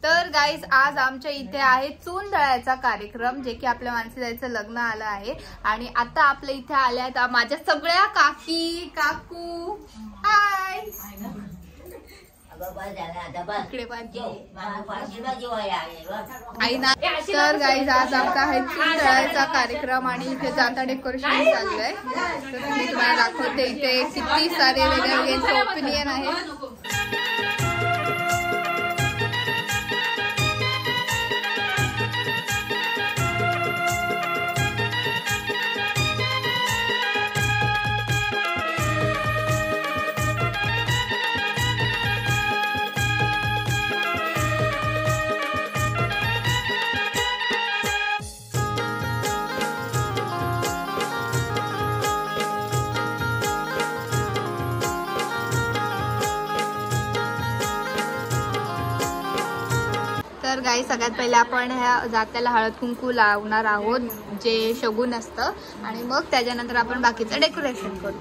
तर गाईज आज आमच्या इथे आहे चून दळायचा कार्यक्रम, जे की आपल्या मानसीताईचं लग्न आलं आहे आणि आता आपल्या इथे आल्या आहेत माझ्या सगळ्या काकी काकू. हाय आई ना. तर गाईज आज आमचा आहे चून दळायचा कार्यक्रम आणि इथे जाता डेकोरेशन चाललंय. तर मी तुम्हाला दाखवते इथे किती सारे वेगवेगळे ओपिनियन आहेत. तर गाई सगळ्यात पहिले आपण ह्या जात्याला हळद कुंकू लावणार आहोत, जे शगुन असतं, आणि मग त्याच्यानंतर आपण बाकीचं डेकोरेशन करू.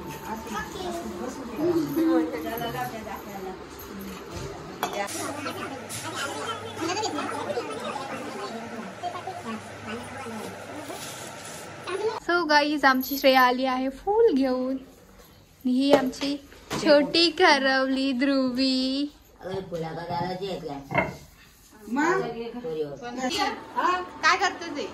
सो गाईज आमची श्रेया आली आहे फूल घेऊन. ही आमची छोटी खरवली ध्रुवी. काय करते ते?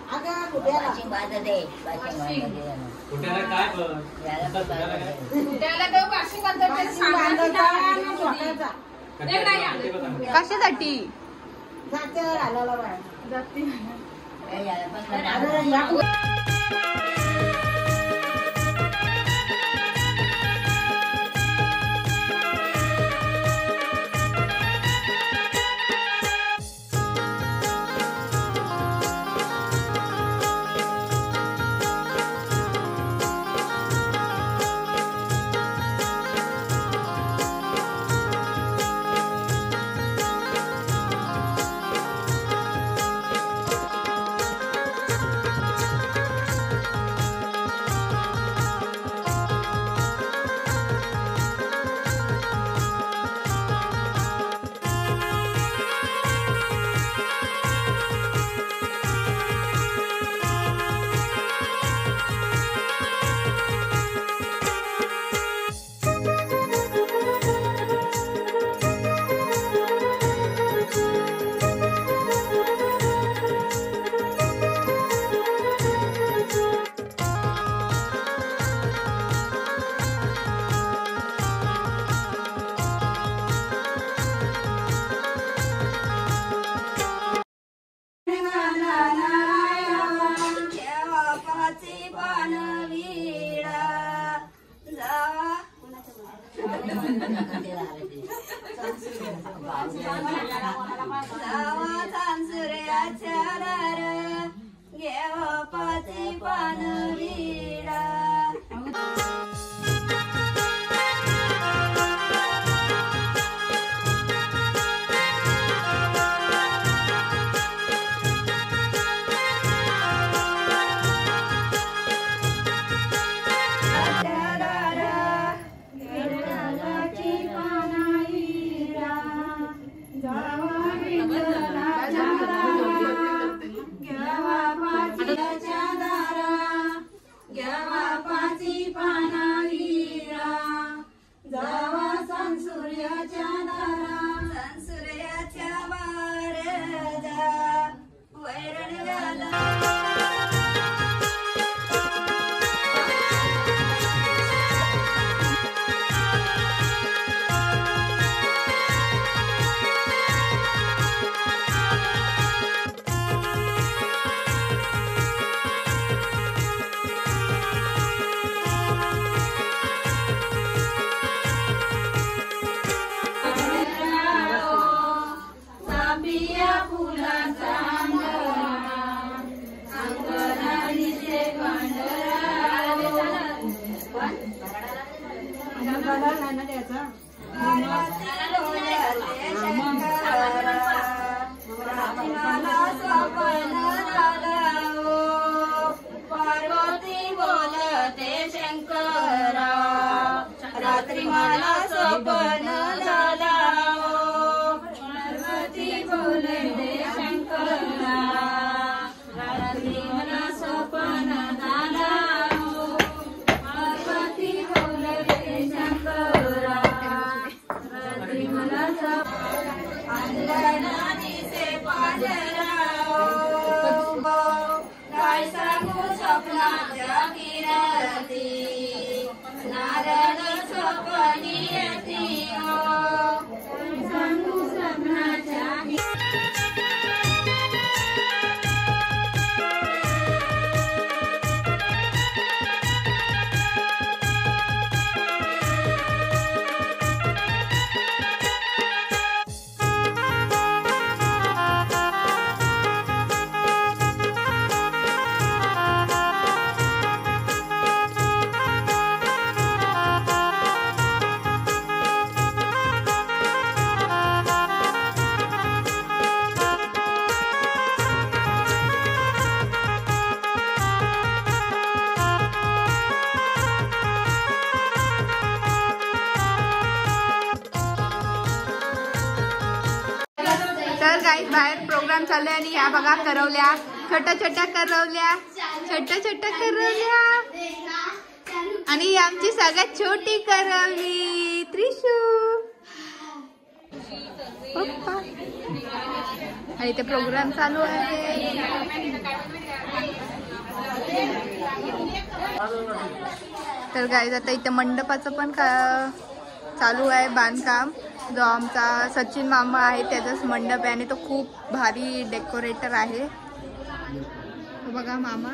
कशासाठी? रात्री मला स्वप्न झाला, पार्वती बोले तर गाईस बाहेर प्रोग्राम चालू आहे आणि ह्या बघा करवल्या, छोट्या छोट्या करवल्या, छोट्या छोट्या करवल्या आणि ही आमची सगळ्यात छोटी करवली त्रिशू पप्पा. इथे प्रोग्राम चालू आहे. तर गाईस आता इथे मंडपाचं पण चालू आहे बांधकाम. जो आमचा सचिन मामा आहे त्याचाच मंडप आहे आणि तो खूप भारी डेकोरेटर आहे. बघा मामा